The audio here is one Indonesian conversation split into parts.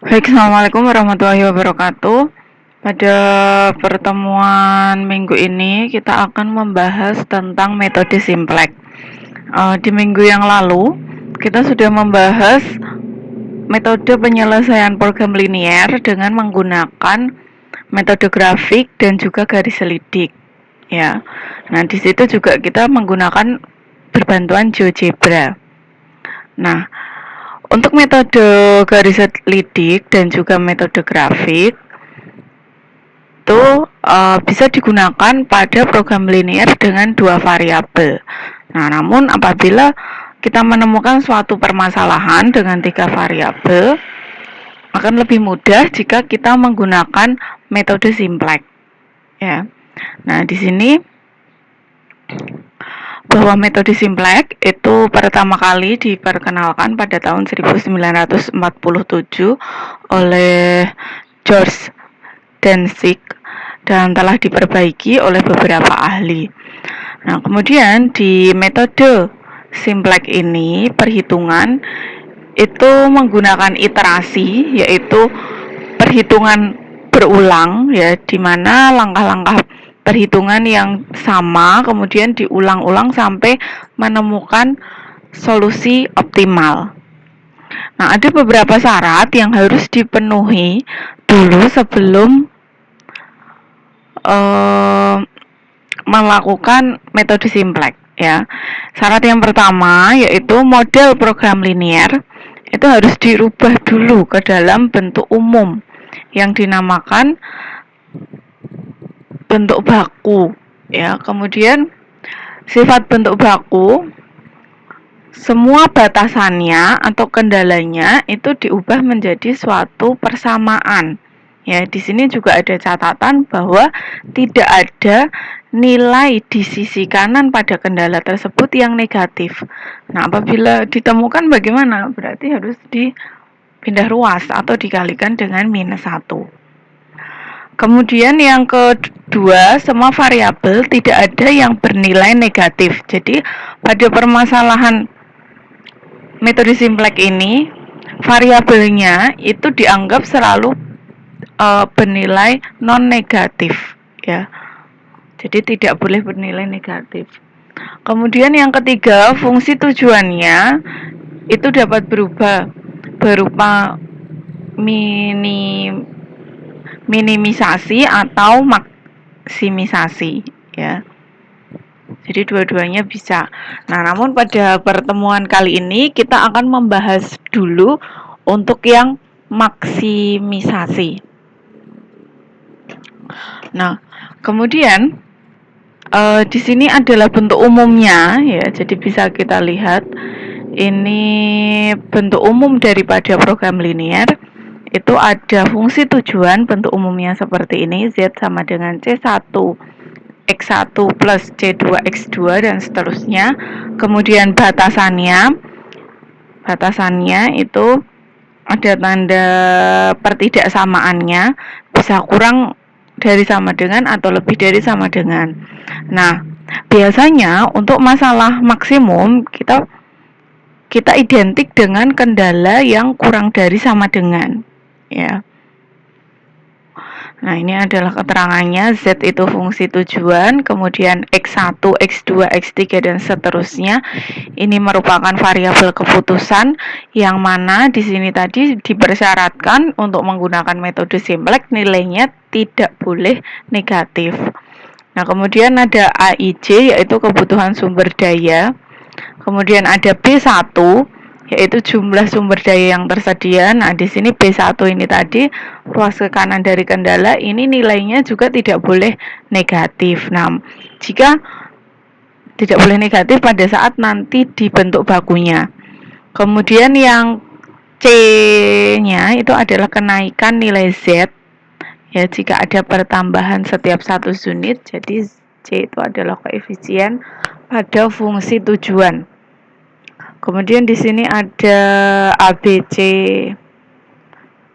Baik, Assalamualaikum warahmatullahi wabarakatuh. Pada pertemuan minggu ini kita akan membahas tentang metode Simplex. Di minggu yang lalu kita sudah membahas metode penyelesaian program linier dengan menggunakan metode grafik dan juga garis selidik. Ya, nah di situ juga kita menggunakan berbantuan GeoGebra. Nah, untuk metode garis selidik dan juga metode grafik itu bisa digunakan pada program linear dengan dua variabel. Nah, namun apabila kita menemukan suatu permasalahan dengan tiga variabel, akan lebih mudah jika kita menggunakan metode Simplex. Ya. Nah, di sini bahwa metode Simplex itu pertama kali diperkenalkan pada tahun 1947 oleh George Danzig dan telah diperbaiki oleh beberapa ahli. Nah, kemudian di metode Simplex ini perhitungan itu menggunakan iterasi, yaitu perhitungan berulang, ya, di mana langkah-langkah perhitungan yang sama kemudian diulang-ulang sampai menemukan solusi optimal. Nah, ada beberapa syarat yang harus dipenuhi dulu sebelum melakukan metode Simplex, ya. Syarat yang pertama yaitu model program linier itu harus dirubah dulu ke dalam bentuk umum yang dinamakan bentuk baku, ya. Kemudian sifat bentuk baku, semua batasannya atau kendalanya itu diubah menjadi suatu persamaan. Ya, di sini juga ada catatan bahwa tidak ada nilai di sisi kanan pada kendala tersebut yang negatif. Nah, apabila ditemukan bagaimana? Berarti harus dipindah ruas atau dikalikan dengan -1. Kemudian yang kedua, semua variabel tidak ada yang bernilai negatif. Jadi pada permasalahan metode Simplex ini, variabelnya itu dianggap selalu bernilai non negatif, ya. Jadi tidak boleh bernilai negatif. Kemudian yang ketiga, fungsi tujuannya itu dapat berubah berupa minimisasi atau maksimisasi, ya. Jadi dua-duanya bisa. Nah, namun pada pertemuan kali ini kita akan membahas dulu untuk yang maksimisasi. Nah, kemudian di sini adalah bentuk umumnya, ya. Jadi bisa kita lihat ini bentuk umum daripada program linier. Itu ada fungsi tujuan, bentuk umumnya seperti ini, Z sama dengan C1 X1 plus C2 X2 dan seterusnya. Kemudian batasannya itu ada tanda pertidaksamaannya, bisa kurang dari sama dengan atau lebih dari sama dengan. Nah, biasanya untuk masalah maksimum kita identik dengan kendala yang kurang dari sama dengan, ya. Nah, ini adalah keterangannya. Z itu fungsi tujuan, kemudian X1, X2, X3 dan seterusnya. Ini merupakan variabel keputusan yang mana di sini tadi dipersyaratkan untuk menggunakan metode Simplex nilainya tidak boleh negatif. Nah, kemudian ada AIJ yaitu kebutuhan sumber daya. Kemudian ada B1 yaitu jumlah sumber daya yang tersedia. Nah, di sini B1 ini tadi ruas ke kanan dari kendala, ini nilainya juga tidak boleh negatif. Nah, jika tidak boleh negatif pada saat nanti dibentuk bakunya. Kemudian yang C-nya itu adalah kenaikan nilai Z. Ya, jika ada pertambahan setiap 1 unit, jadi C itu adalah koefisien pada fungsi tujuan. Kemudian di sini ada ABC.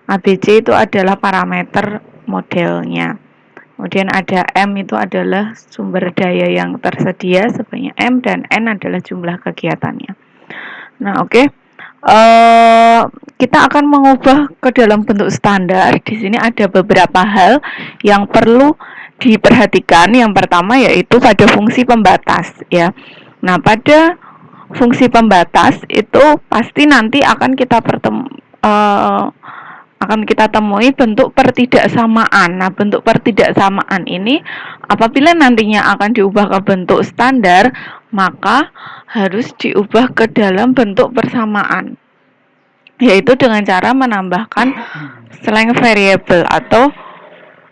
ABC itu adalah parameter modelnya. Kemudian ada M itu adalah sumber daya yang tersedia sebanyak M dan N adalah jumlah kegiatannya. Nah, oke. kita akan mengubah ke dalam bentuk standar. Di sini ada beberapa hal yang perlu diperhatikan. Yang pertama yaitu pada fungsi pembatas ya. Nah, pada fungsi pembatas itu pasti nanti akan kita temui bentuk pertidaksamaan. Nah, bentuk pertidaksamaan ini apabila nantinya akan diubah ke bentuk standar, maka harus diubah ke dalam bentuk persamaan, yaitu dengan cara menambahkan slang variable atau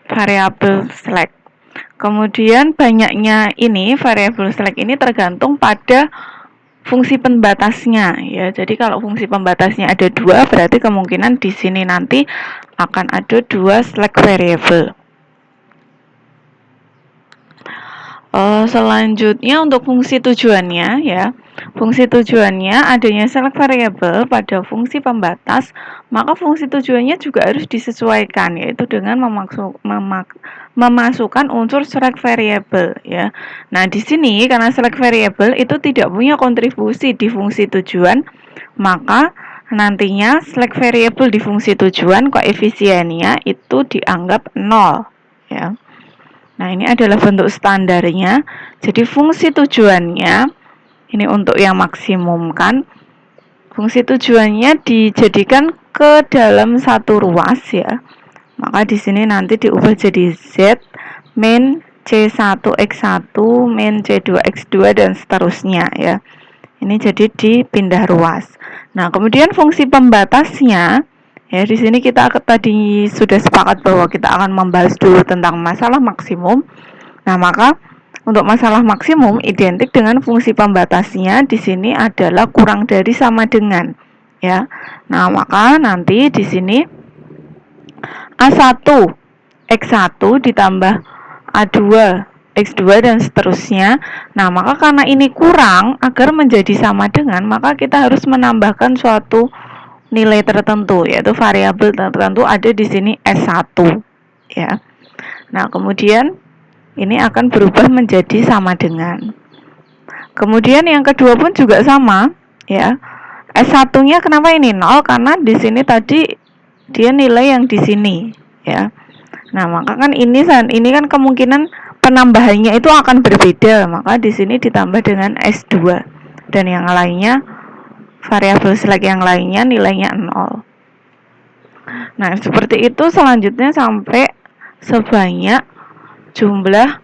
variabel slack. Kemudian banyaknya ini variabel slack ini tergantung pada fungsi pembatasnya ya. Jadi kalau fungsi pembatasnya ada 2, berarti kemungkinan di sini nanti akan ada 2 slack variable. Selanjutnya untuk fungsi tujuannya ya. Fungsi tujuannya adanya select variable pada fungsi pembatas, maka fungsi tujuannya juga harus disesuaikan, yaitu dengan memasukkan unsur select variable ya. Nah, di sini karena select variable itu tidak punya kontribusi di fungsi tujuan, maka nantinya select variable di fungsi tujuan koefisiennya itu dianggap 0 ya. Nah, ini adalah bentuk standarnya. Jadi fungsi tujuannya ini untuk yang maksimumkan. Fungsi tujuannya dijadikan ke dalam satu ruas ya. Maka di sini nanti diubah jadi Z min C1X1 min C2X2 dan seterusnya ya. Ini jadi dipindah ruas. Nah, kemudian fungsi pembatasnya ya, di sini kita tadi sudah sepakat bahwa kita akan membahas dulu tentang masalah maksimum. Nah, maka untuk masalah maksimum identik dengan fungsi pembatasnya di sini adalah kurang dari sama dengan ya. Nah, maka nanti di sini A1 X1 ditambah A2 X2 dan seterusnya. Nah, maka karena ini kurang, agar menjadi sama dengan, maka kita harus menambahkan suatu nilai tertentu, yaitu variabel tertentu ada di sini S1 ya. Nah, kemudian ini akan berubah menjadi sama dengan. Kemudian yang kedua pun juga sama ya. S1-nya kenapa ini 0? Karena di sini tadi dia nilai yang di sini ya. Nah, maka kan ini kan kemungkinan penambahannya itu akan berbeda, maka di sini ditambah dengan S2 dan yang lainnya variabel select yang lainnya nilainya 0. Nah, seperti itu selanjutnya sampai sebanyak jumlah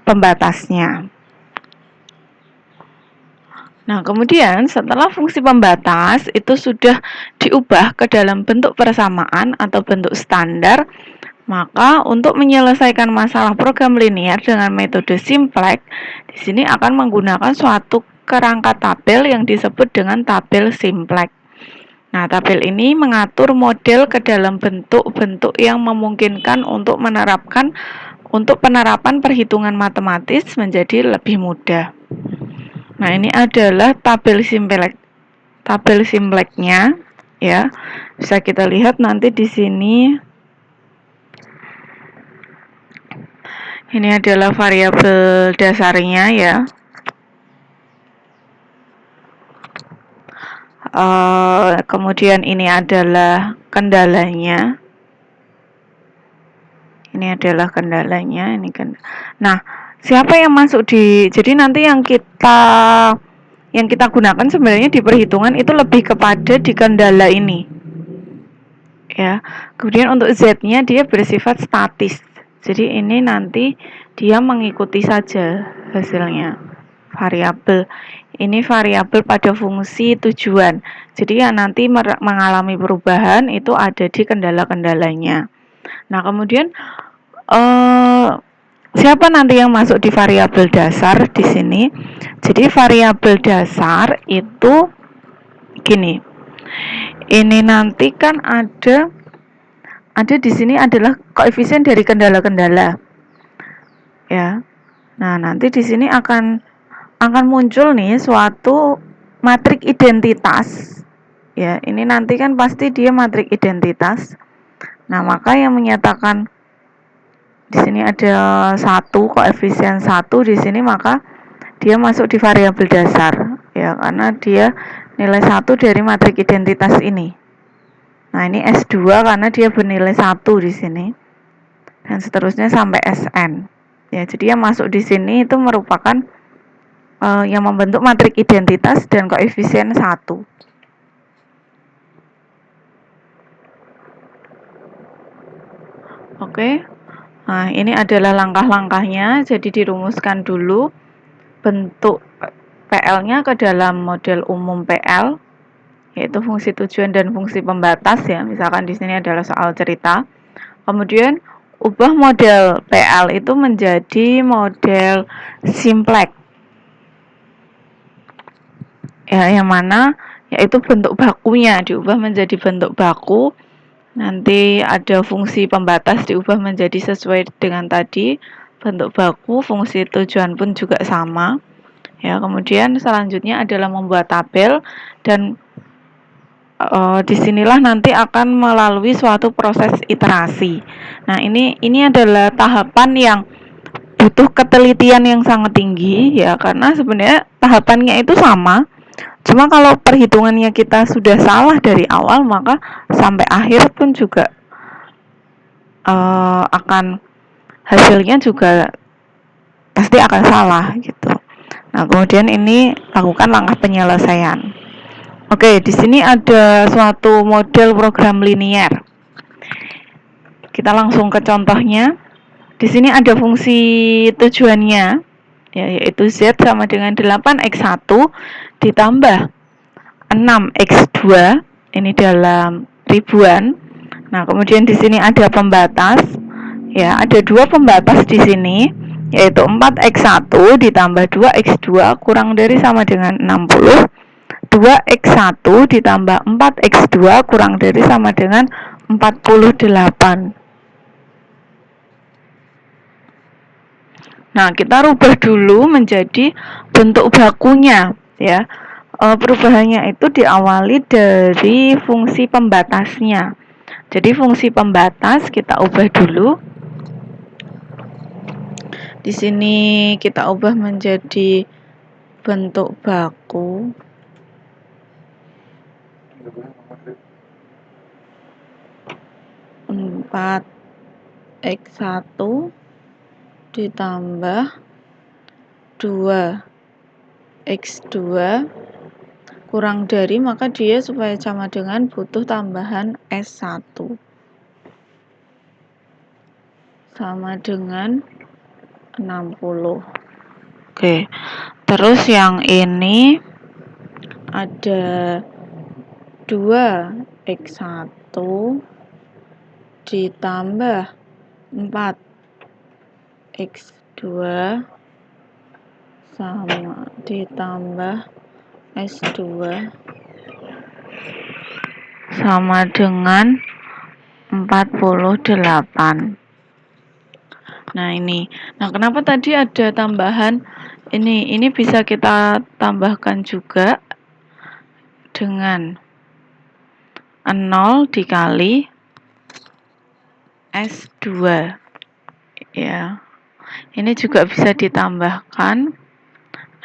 pembatasnya. Nah, kemudian setelah fungsi pembatas itu sudah diubah ke dalam bentuk persamaan atau bentuk standar, maka untuk menyelesaikan masalah program linear dengan metode simplex, di sini akan menggunakan suatu kerangka tabel yang disebut dengan tabel simplex. Nah, tabel ini mengatur model ke dalam bentuk-bentuk yang memungkinkan untuk penerapan perhitungan matematis menjadi lebih mudah. Nah, ini adalah tabel simplexnya ya. Bisa kita lihat nanti di sini. Ini adalah variabel dasarnya ya. Kemudian ini adalah kendalanya. Ini adalah kendalanya. Nah, siapa yang masuk jadi nanti yang kita gunakan sebenarnya di perhitungan itu lebih kepada di kendala ini. Ya. Kemudian untuk Z-nya dia bersifat statis. Jadi ini nanti dia mengikuti saja hasilnya. Variabel. Ini variabel pada fungsi tujuan. Jadi yang nanti mengalami perubahan itu ada di kendala-kendalanya. Nah, kemudian siapa nanti yang masuk di variabel dasar di sini? Jadi variabel dasar itu gini. Ini nanti kan ada di sini adalah koefisien dari kendala-kendala. Ya. Nah, nanti di sini akan muncul nih suatu matrik identitas. Ya, ini nanti kan pasti dia matrik identitas. Nah, maka yang menyatakan di sini ada 1, koefisien 1 di sini, maka dia masuk di variabel dasar ya, karena dia nilai 1 dari matrik identitas ini. Nah, ini S2 karena dia bernilai 1 di sini. Dan seterusnya sampai Sn. Ya, jadi yang masuk di sini itu merupakan yang membentuk matrik identitas dan koefisien 1. Oke. Nah, ini adalah langkah-langkahnya. Jadi dirumuskan dulu bentuk PL-nya ke dalam model umum PL, yaitu fungsi tujuan dan fungsi pembatas ya. Misalkan di sini adalah soal cerita. Kemudian ubah model PL itu menjadi model simplex. Ya, yang mana yaitu bentuk bakunya diubah menjadi bentuk baku. Nanti ada fungsi pembatas diubah menjadi sesuai dengan tadi bentuk baku, fungsi tujuan pun juga sama. Ya, kemudian selanjutnya adalah membuat tabel dan disinilah nanti akan melalui suatu proses iterasi. Nah, ini adalah tahapan yang butuh ketelitian yang sangat tinggi ya, karena sebenarnya tahapannya itu sama. Cuma kalau perhitungannya kita sudah salah dari awal, maka sampai akhir pun juga akan hasilnya juga pasti akan salah gitu. Nah, kemudian ini lakukan langkah penyelesaian. Oke, di sini ada suatu model program linier. Kita langsung ke contohnya. Di sini ada fungsi tujuannya, ya, yaitu Z sama dengan 8x1 ditambah 6x2, ini dalam ribuan. Nah, kemudian di sini ada pembatas, ya, ada dua pembatas di sini, yaitu 4x1 ditambah 2x2 kurang dari sama dengan 60. 2x1 ditambah 4x2 kurang dari sama dengan 48. Nah, kita rubah dulu menjadi bentuk bakunya, ya. Perubahannya itu diawali dari fungsi pembatasnya. Jadi fungsi pembatas kita ubah dulu. Di sini kita ubah menjadi bentuk baku. 4x1 ditambah 2x2 kurang dari, maka dia supaya sama dengan butuh tambahan S1 sama dengan 60. Oke, terus yang ini ada 2x1 ditambah 4x2 sama ditambah S2 sama dengan 48. Nah, ini. Nah, kenapa tadi ada tambahan ini? Ini bisa kita tambahkan juga dengan 0 dikali S2. Ya. Ini juga bisa ditambahkan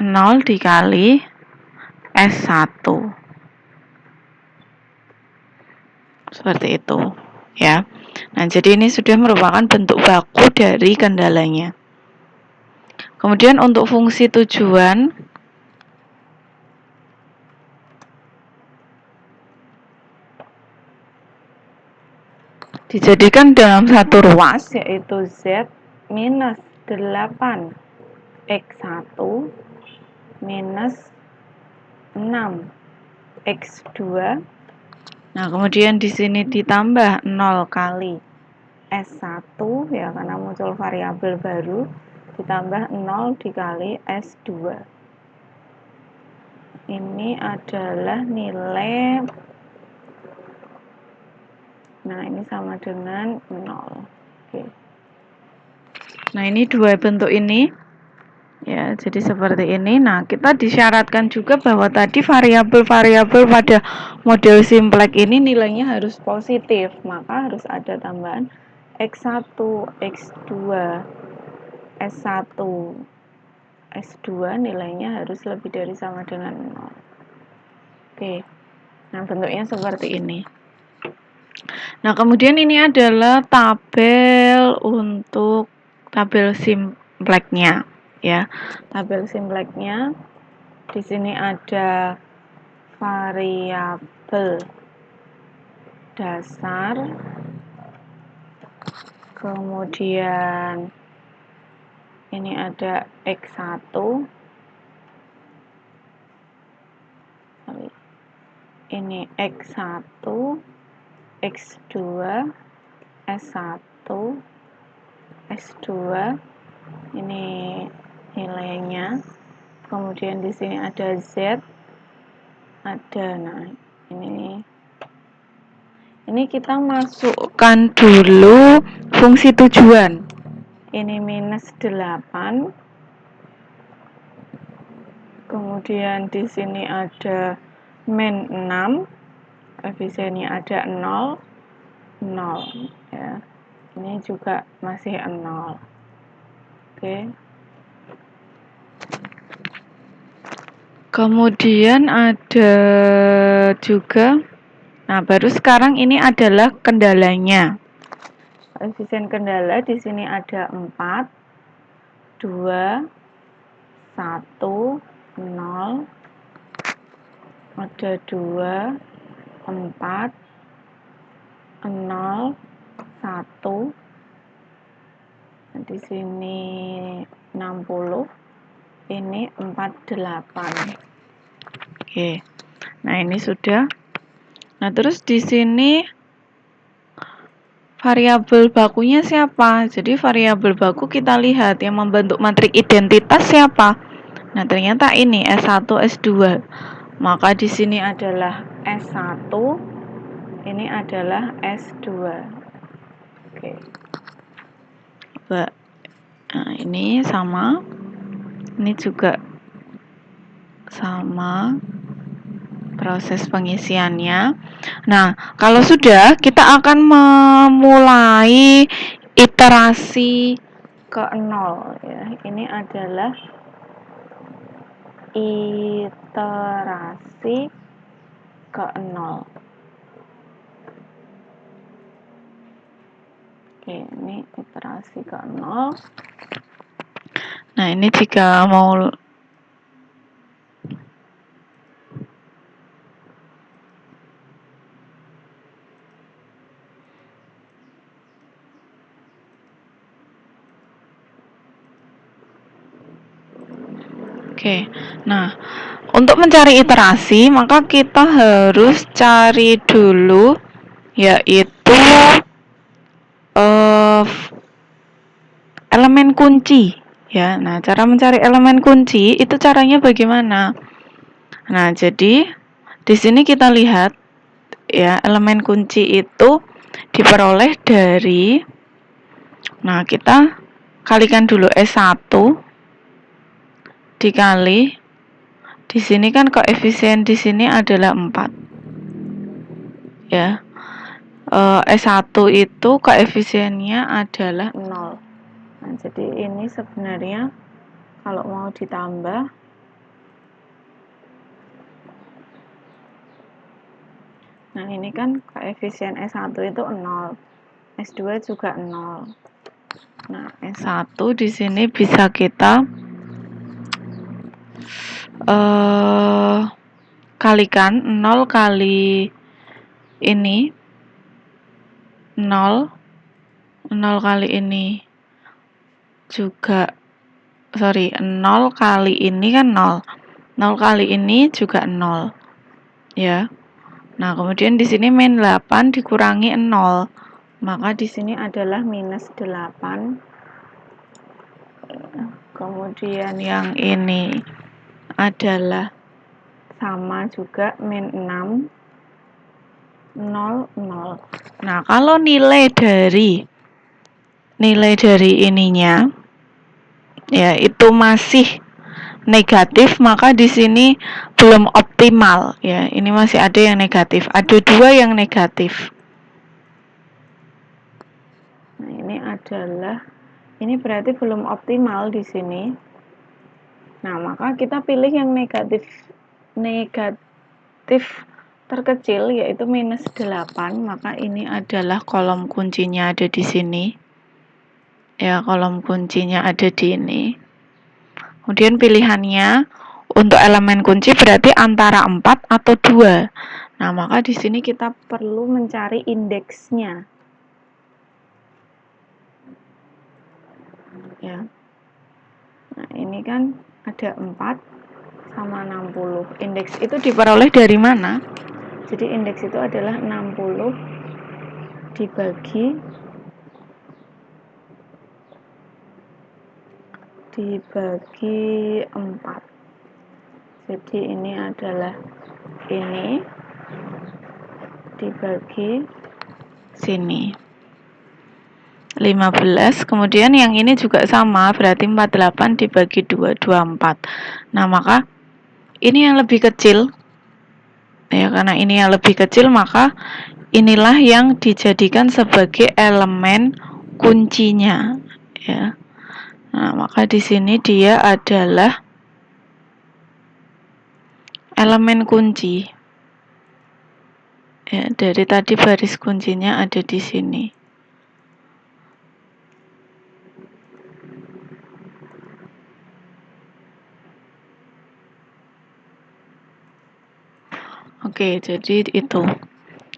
0 dikali S1. Seperti itu, ya. Nah, jadi ini sudah merupakan bentuk baku dari kendalanya. Kemudian untuk fungsi tujuan, dijadikan dalam satu ruas, yaitu Z minus 8x1 minus 6x2. Nah, kemudian di sini ditambah 0 kali S1 ya, karena muncul variabel baru, ditambah 0 dikali S2. Ini adalah nilai, nah ini sama dengan 0. Oke. Nah, ini dua bentuk ini ya, jadi seperti ini. Nah, kita disyaratkan juga bahwa tadi variabel-variabel pada model simplex ini nilainya harus positif, maka harus ada tambahan X1, X2, S1, S2 nilainya harus lebih dari sama dengan 0. Oke, Oke. Nah, bentuknya seperti ini. Nah, kemudian ini adalah tabel untuk tabel simpleknya ya. Tabel simpleknya di sini ada variabel dasar, kemudian ini ada X1, ini X1, X2, S1, S2, ini nilainya. Kemudian di sini ada Z, ada, nah ini kita masukkan dulu fungsi tujuan. Ini minus 8. Kemudian di sini ada min 6. Efisiennya ada 0, 0 ya. Ini juga masih 0. Oke. Kemudian ada juga, nah baru sekarang ini adalah kendalanya. Koefisien kendala di sini ada 4, 2, 1, 0, ada 2, 4, 0, 1, di sini 60, ini 48. Oke. Nah, ini sudah. Nah, terus di sini variabel bakunya siapa? Jadi variabel baku kita lihat yang membentuk matrik identitas siapa? Nah, ternyata ini S1, S2. Maka di sini adalah S1, ini adalah S2. Oke. Nah, ini sama. Ini juga sama proses pengisiannya. Nah, kalau sudah, kita akan memulai iterasi ke 0 ya. Ini adalah iterasi ke 0. Oke, ini iterasi ke 0. Nah, ini jika mau Oke, nah untuk mencari iterasi maka kita harus cari dulu yaitu elemen kunci ya. Nah, cara mencari elemen kunci itu caranya bagaimana? Nah, jadi di sini kita lihat ya, elemen kunci itu diperoleh dari, nah kita kalikan dulu S1 dikali, di sini kan koefisien di sini adalah 4 ya. S1 itu koefisiennya adalah 0. Nah, jadi ini sebenarnya kalau mau ditambah, nah ini kan koefisien S1 itu 0, S2 juga 0. Nah, S1 di sini bisa kita kalikan 0 kali ini 0 kali ini juga 0 kali ini kan 0 kali ini juga 0 ya. Nah, kemudian di sini min 8 dikurangi 0, maka di sini adalah minus 8. Kemudian yang ini adalah sama juga min 6, 0, 0. Nah, kalau nilai dari ininya ya itu masih negatif, maka di sini belum optimal ya. Ini masih ada yang negatif. Ada 2 yang negatif. Nah, ini berarti belum optimal di sini. Nah, maka kita pilih yang negatif negatif terkecil yaitu minus 8, maka ini adalah kolom kuncinya ada di sini. Ya, kolom kuncinya ada di ini. Kemudian pilihannya untuk elemen kunci berarti antara 4 atau 2. Nah, maka di sini kita perlu mencari indeksnya. Ya. Nah, ini kan ada 4 sama 60. Indeks itu diperoleh dari mana? Jadi indeks itu adalah 60 dibagi 4. Jadi ini adalah ini dibagi sini 15. Kemudian yang ini juga sama, berarti 48 dibagi 2, 24. Nah, maka ini yang lebih kecil. Ya, karena ini yang lebih kecil, maka inilah yang dijadikan sebagai elemen kuncinya, ya. Nah, maka di sini dia adalah elemen kunci. Ya, dari tadi baris kuncinya ada di sini. Oke, jadi itu.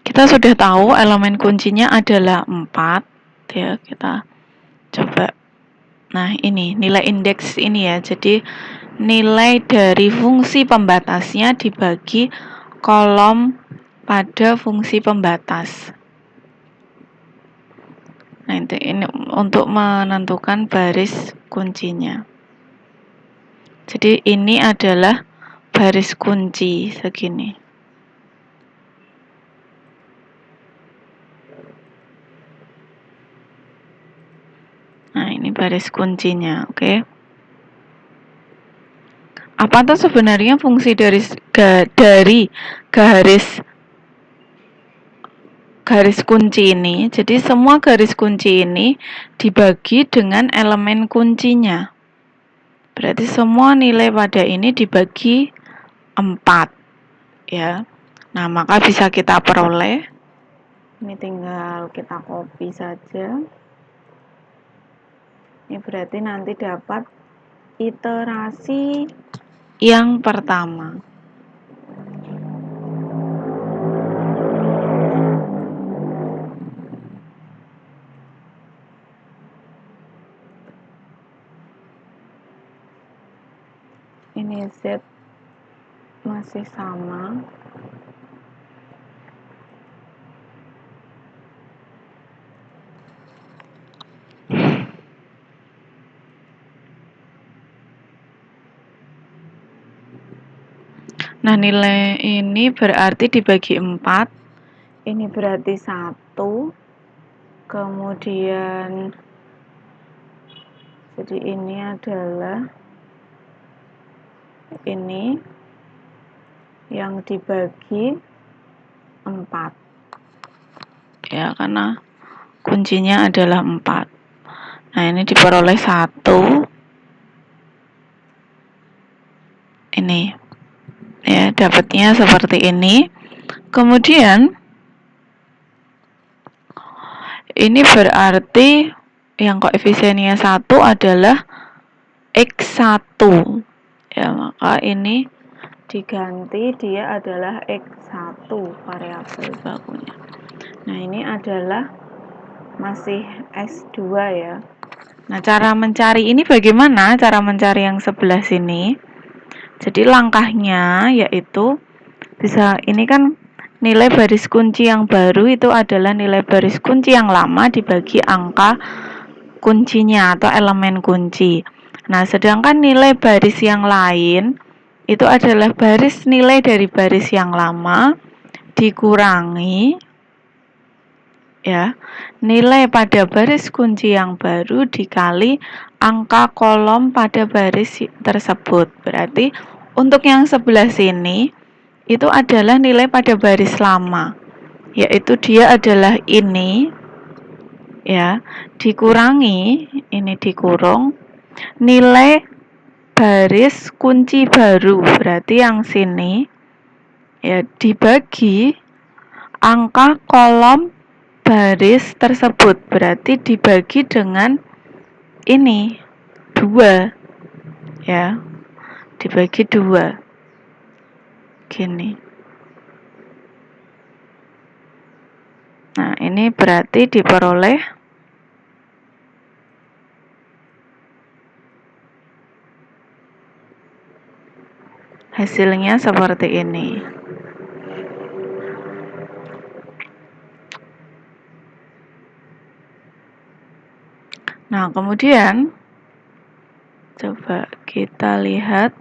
Kita sudah tahu elemen kuncinya adalah 4, ya. Kita coba. Nah, ini nilai indeks ini ya. Jadi nilai dari fungsi pembatasnya dibagi kolom pada fungsi pembatas. Nah, ini untuk menentukan baris kuncinya. Jadi ini adalah baris kunci segini. Nah, ini baris kuncinya, oke. Apa tuh sebenarnya fungsi dari garis kunci ini? Jadi semua garis kunci ini dibagi dengan elemen kuncinya. Berarti semua nilai pada ini dibagi 4, ya. Nah, maka bisa kita peroleh. Ini tinggal kita copy saja. Ini berarti nanti dapat iterasi yang pertama. Ini Z masih sama. Nah, nilai ini berarti dibagi 4. Ini berarti 1. Kemudian jadi ini adalah ini yang dibagi 4. Ya, karena kuncinya adalah 4. Nah, ini diperoleh 1. Ini. Ya, dapatnya seperti ini. Kemudian ini berarti yang koefisiennya 1 adalah X1. Ya, maka ini diganti dia adalah X1 variabel bakunya. Nah, ini adalah masih S2 ya. Nah, cara mencari ini bagaimana? Cara mencari yang sebelah sini. Jadi langkahnya yaitu bisa, ini kan nilai baris kunci yang baru itu adalah nilai baris kunci yang lama dibagi angka kuncinya atau elemen kunci. Nah, sedangkan nilai baris yang lain itu adalah baris nilai dari baris yang lama dikurangi ya nilai pada baris kunci yang baru dikali angka kolom pada baris tersebut. Berarti untuk yang sebelah sini itu adalah nilai pada baris lama, yaitu dia adalah ini ya, dikurangi, ini dikurung nilai baris kunci baru, berarti yang sini ya dibagi angka kolom baris tersebut, berarti dibagi dengan ini 2 ya, dibagi 2 gini. Nah, ini berarti diperoleh hasilnya seperti ini. Nah, kemudian coba kita lihat.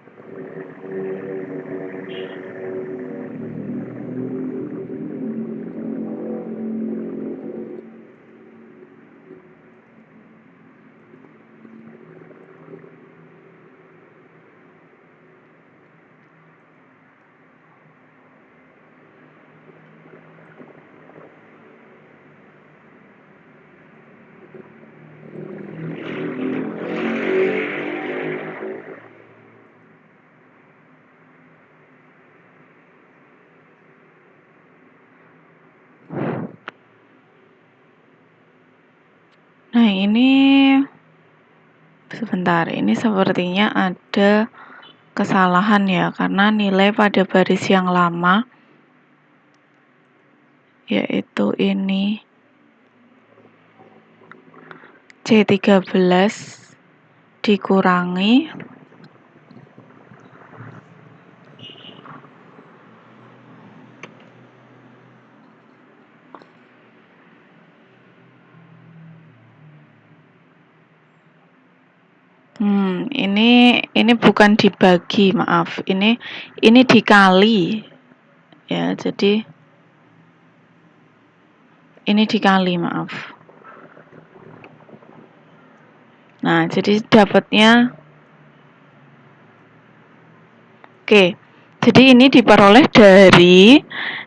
Nah, ini sebentar, ini sepertinya ada kesalahan ya, karena nilai pada baris yang lama, yaitu ini C13 dikurangi ini bukan dibagi, maaf. Ini dikali. Ya, jadi ini dikali, maaf. Nah, jadi dapatnya oke. Jadi ini diperoleh dari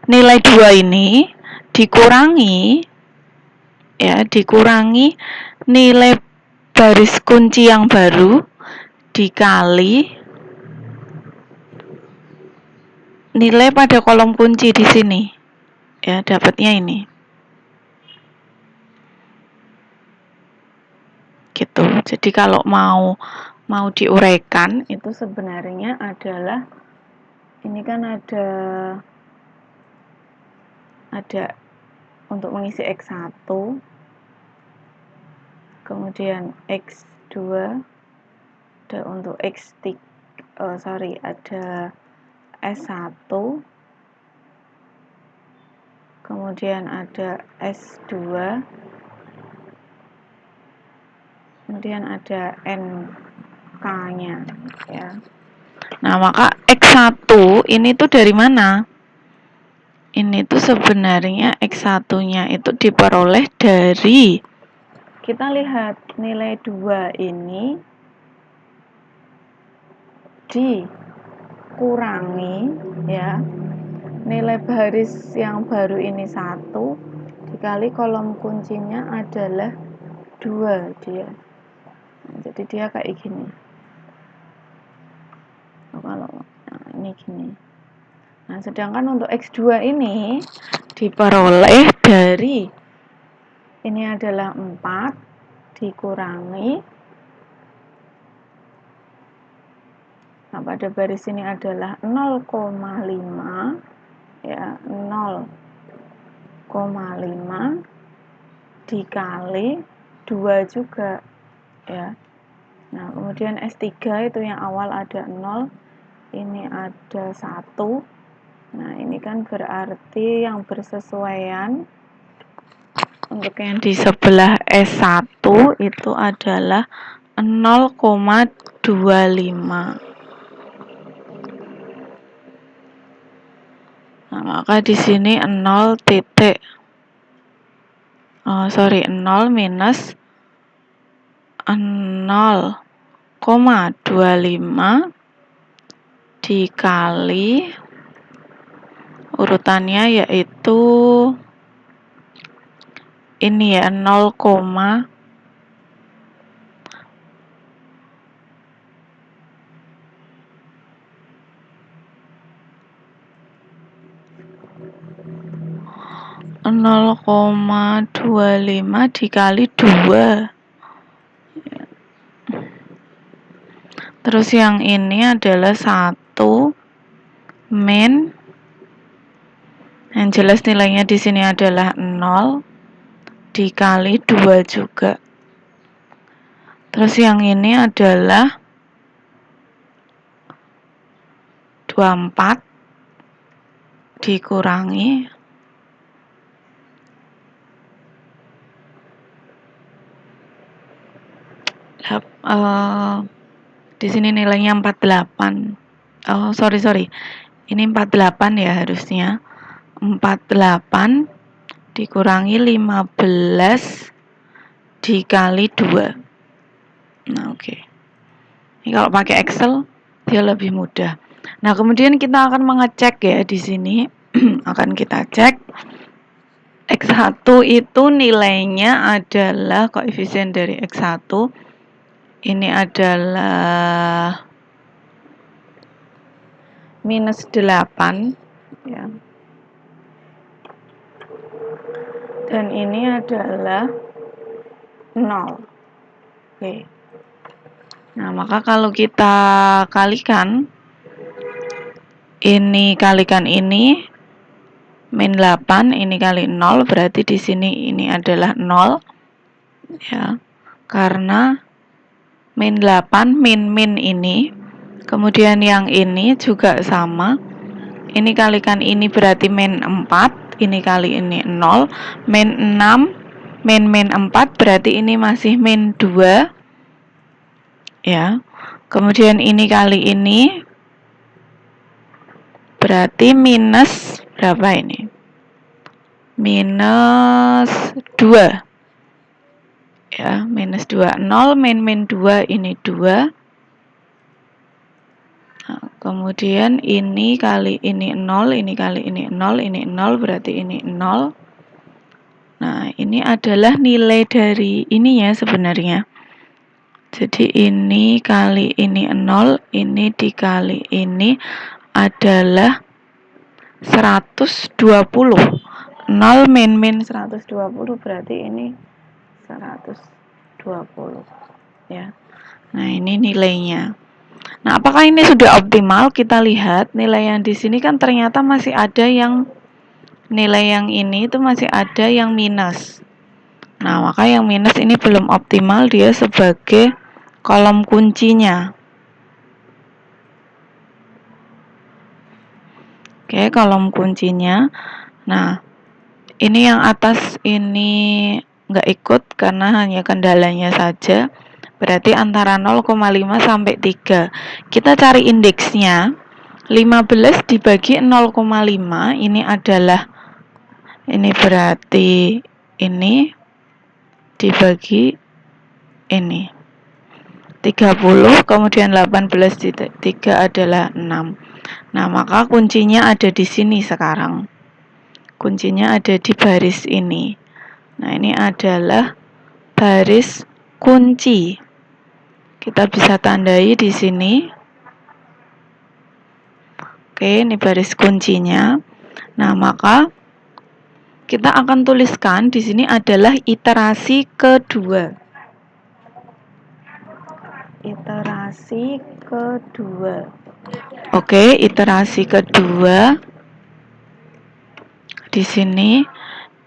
nilai 2 ini dikurangi nilai baris kunci yang baru dikali nilai pada kolom kunci di sini. Ya, dapatnya ini. Gitu. Jadi kalau mau diuraikan itu sebenarnya adalah ini kan ada untuk mengisi X1, kemudian X2, ada untuk X3, ada S1, kemudian ada S2, kemudian ada NK-nya ya. Nah, maka X1 ini tuh dari mana? Ini tuh sebenarnya X1-nya itu diperoleh dari, kita lihat nilai 2 ini dikurangi ya, nilai baris yang baru ini 1 dikali kolom kuncinya adalah 2 dia. Nah, jadi dia kayak gini. Ini gini. Nah, sedangkan untuk X2 ini diperoleh dari ini adalah 4 dikurangi, nah pada baris ini adalah 0,5 ya, 0,5 dikali 2 juga ya. Nah, kemudian S3 itu yang awal ada 0, ini ada 1. Nah, ini kan berarti yang bersesuaian untuk yang di sebelah S1 itu adalah 0,25. Nah, maka di sini 0 minus 0,25 dikali urutannya yaitu ini ya, 0, 0,25 dikali 2. Terus yang ini adalah 1 min, yang jelas nilainya di sini adalah 0 dikali 2 juga. Terus yang ini adalah 24 dikurangi di sini nilainya 48. Oh, sorry. Ini 48 ya harusnya. 48 dikurangi 15 dikali 2. Nah, oke. Ini kalau pakai Excel dia lebih mudah. Nah, kemudian kita akan mengecek ya di sini. Akan kita cek X1 itu nilainya adalah koefisien dari X1 ini adalah minus 8 ya. Dan ini adalah 0. Oke. Nah, maka kalau kita kalikan ini kalikan ini min 8 ini kali 0 berarti di sini ini adalah 0 ya. Karena min 8 min ini, kemudian yang ini juga sama. Ini kalikan ini berarti min 4, ini kali ini 0, min 6, min 4 berarti ini masih min 2 ya. Kemudian ini kali ini berarti minus berapa ini? Minus 2 ya, minus 2, 0 min 2 ini 2. Nah, kemudian ini kali ini 0, ini kali ini 0, ini 0 berarti ini 0. Nah, ini adalah nilai dari ini ya sebenarnya. Jadi ini kali ini 0, ini dikali ini adalah 120. 0 min 120 berarti ini 120 ya. Nah, ini nilainya. Nah, apakah ini sudah optimal? Kita lihat nilai yang di sini kan ternyata masih ada yang nilai yang ini itu masih ada yang minus. Nah, maka yang minus ini belum optimal, dia sebagai kolom kuncinya. Oke, kolom kuncinya. Nah, ini yang atas ini nggak ikut karena hanya kendalanya saja. Berarti antara 0,5 sampai 3. Kita cari indeksnya. 15 dibagi 0,5 ini adalah ini berarti ini dibagi ini 30, kemudian 18 di 3 adalah 6. Nah, maka kuncinya ada di sini sekarang. Kuncinya ada di baris ini. Nah, ini adalah baris kunci. Kita bisa tandai di sini. Oke, ini baris kuncinya. Nah, maka kita akan tuliskan di sini adalah iterasi kedua. Iterasi kedua. Oke, iterasi kedua. Di sini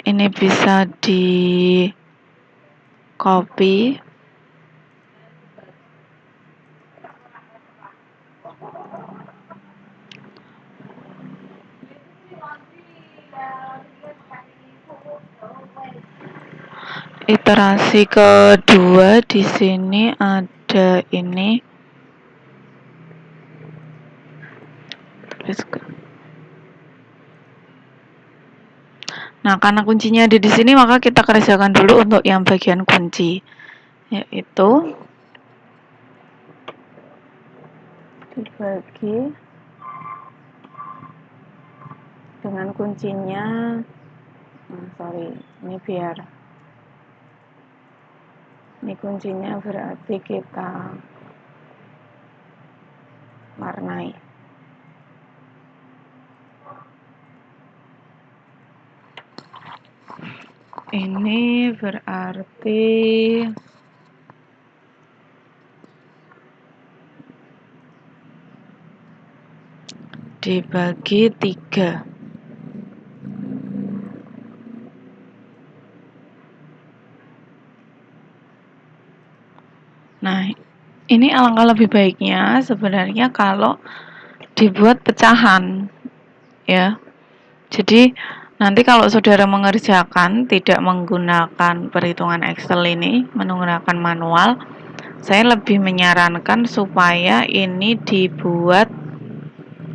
ini bisa di copy. Iterasi kedua di sini ada ini. Nah, karena kuncinya ada di sini, maka kita kerjakan dulu untuk yang bagian kunci, yaitu dibagi dengan kuncinya. Ini biar ini kuncinya berarti kita warnai. Ini berarti dibagi 3. Nah, ini alangkah lebih baiknya sebenarnya kalau dibuat pecahan, ya. Jadi, nanti kalau saudara mengerjakan tidak menggunakan perhitungan Excel ini, menggunakan manual, saya lebih menyarankan supaya ini dibuat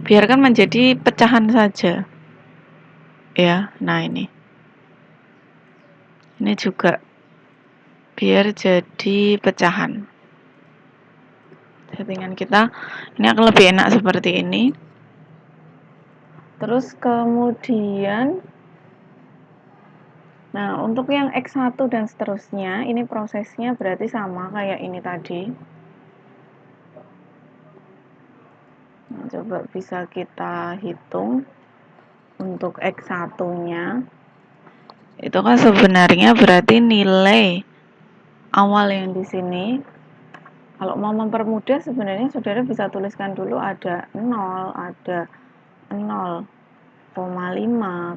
biarkan menjadi pecahan saja. Ya, nah ini juga biar jadi pecahan. Settingan kita ini akan lebih enak seperti ini. Terus kemudian, nah untuk yang X1 dan seterusnya, ini prosesnya berarti sama kayak ini tadi. Nah, coba bisa kita hitung untuk X1-nya. Itu kan sebenarnya berarti nilai awal yang di sini. Kalau mau mempermudah sebenarnya saudara bisa tuliskan dulu ada 0, ada 0,5,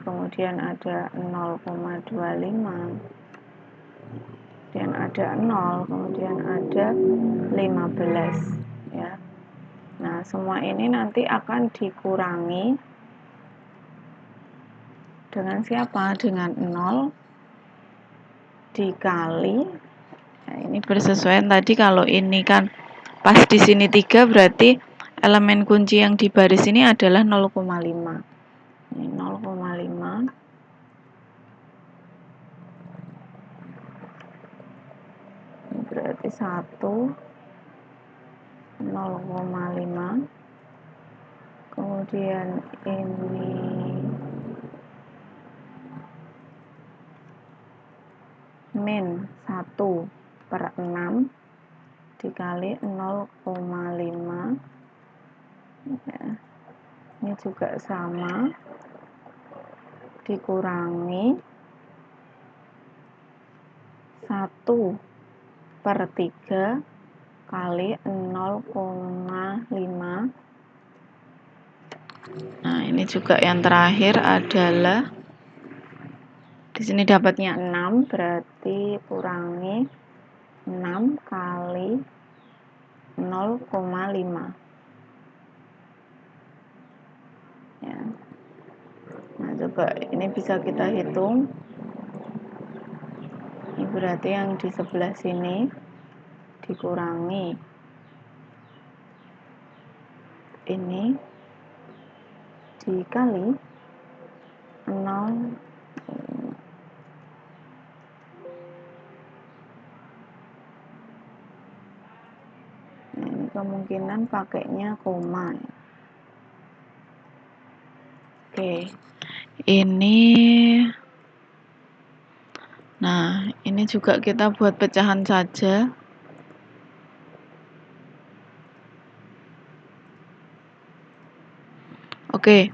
kemudian ada 0,25, kemudian ada 0, kemudian ada 15, ya. Nah, semua ini nanti akan dikurangi dengan siapa? Dengan 0 dikali, nah ini bersesuaian tadi kalau ini kan pas di sini 3 berarti elemen kunci yang di baris ini adalah 0,5. Ini 0,5 berarti 1 0,5, kemudian ini min 1/6 dikali 0,5, ya. Ini juga sama dikurangi 1/3 kali 0,5. Nah, ini juga yang terakhir adalah di sini dapatnya 6, berarti kurangi 6 kali 0,5. Ya. Nah, coba ini bisa kita hitung. Ini berarti yang di sebelah sini dikurangi ini dikali 0. Nah, ini kemungkinan pakainya koma. Oke. Nah, ini juga kita buat pecahan saja. Oke.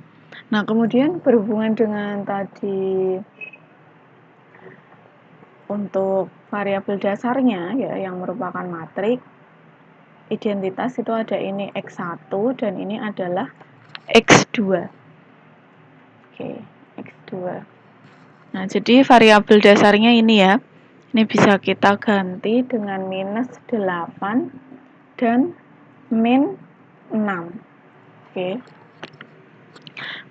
Nah, kemudian berhubungan dengan tadi untuk variabel dasarnya ya yang merupakan matrik identitas itu ada ini X1 dan ini adalah X2. Oke, X2. Nah, jadi variabel dasarnya ini ya. Ini bisa kita ganti dengan minus 8 dan min 6. Oke.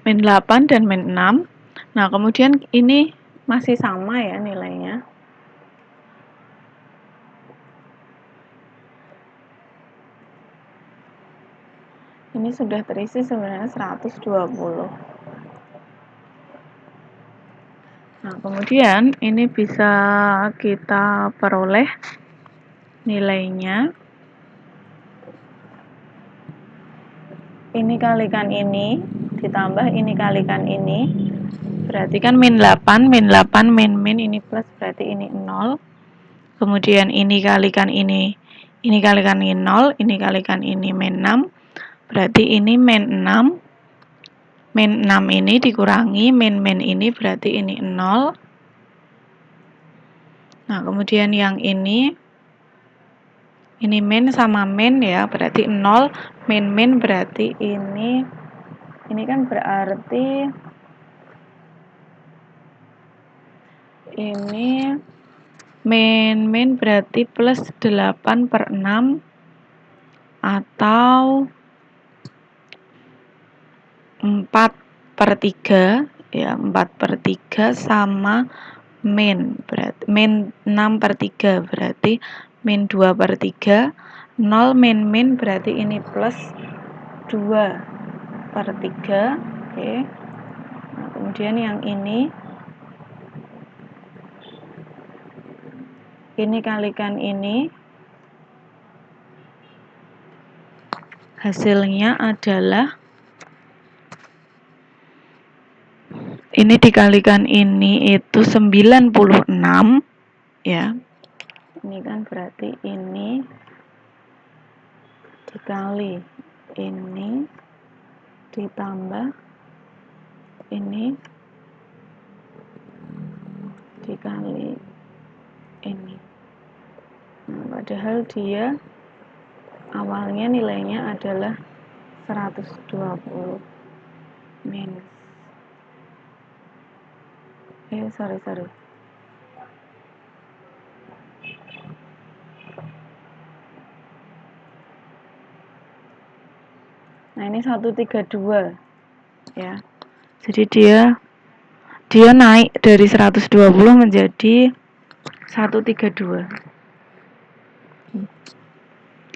Min 8 dan min 6. Nah, kemudian ini masih sama ya nilainya. Ini sudah terisi sebenarnya 120. Nah, kemudian ini bisa kita peroleh nilainya. Ini kalikan ini, ditambah ini kalikan ini. Berarti kan min 8, min 8, min ini plus berarti ini 0. Kemudian ini kalikan ini kalikan ini 0, ini kalikan ini min 6. Berarti ini min 6. Min 6 ini dikurangi min ini berarti ini 0. Nah, kemudian yang ini min sama min ya, berarti 0, min berarti ini kan berarti ini min berarti plus 8/6 atau 4/3 ya, 4/3 sama min berarti min 6/3 berarti min 2/3, 0 min berarti ini plus 2/3. Oke. Nah, kemudian yang ini kalikan ini, hasilnya adalah ini dikalikan ini itu 96 ya. Ini kan berarti ini dikali ini ditambah ini dikali ini. Nah, padahal dia awalnya nilainya adalah 120 min. Sorry. Nah, ini 132 ya. Jadi dia naik dari 120 menjadi 132.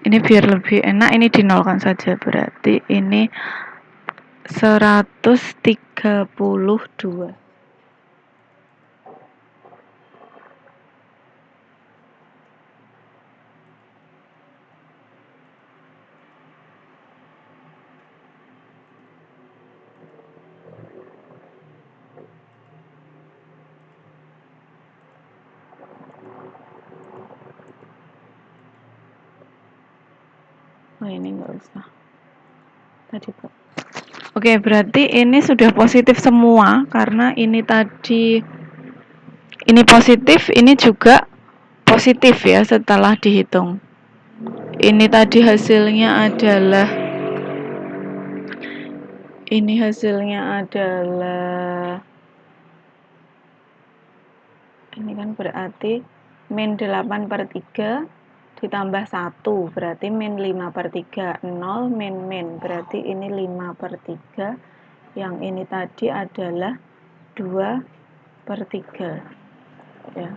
Ini biar lebih enak, ini dinolkan saja, berarti ini 132. Oh, ini nggak usah tadi, Pak. Oke, berarti ini sudah positif semua karena ini tadi ini positif, ini juga positif ya setelah dihitung. Ini tadi hasilnya adalah ini kan berarti min 8/3 ditambah 1 berarti min 5/3, 0 min berarti ini 5/3, yang ini tadi adalah 2/3 ya.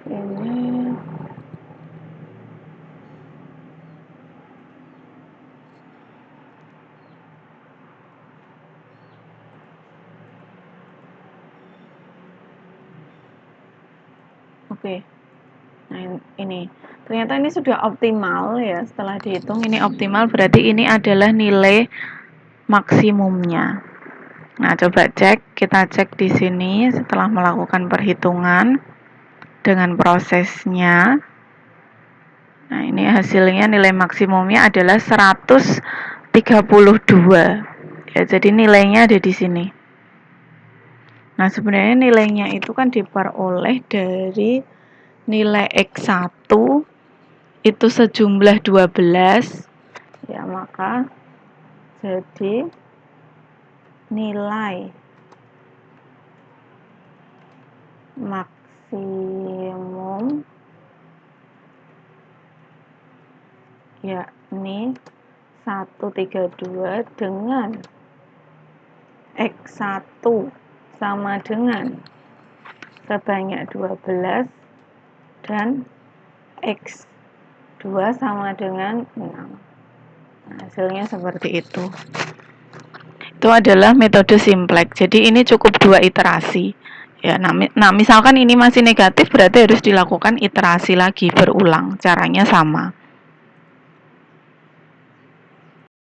Ini oke. Nah, ini ternyata ini sudah optimal ya, setelah dihitung ini optimal, berarti ini adalah nilai maksimumnya. Nah, coba kita cek di sini setelah melakukan perhitungan dengan prosesnya. Nah, ini hasilnya nilai maksimumnya adalah 132. Ya, jadi nilainya ada di sini. Nah, sebenarnya nilainya itu kan diperoleh dari nilai X1 itu sejumlah 12 ya, maka jadi nilai maksimum yakni 132 dengan X1 sama dengan sebanyak 12 dan X2 sama dengan 6. Nah, hasilnya seperti itu. Itu adalah metode simplex. Jadi ini cukup 2 iterasi. Ya, nah, misalkan ini masih negatif berarti harus dilakukan iterasi lagi berulang. Caranya sama.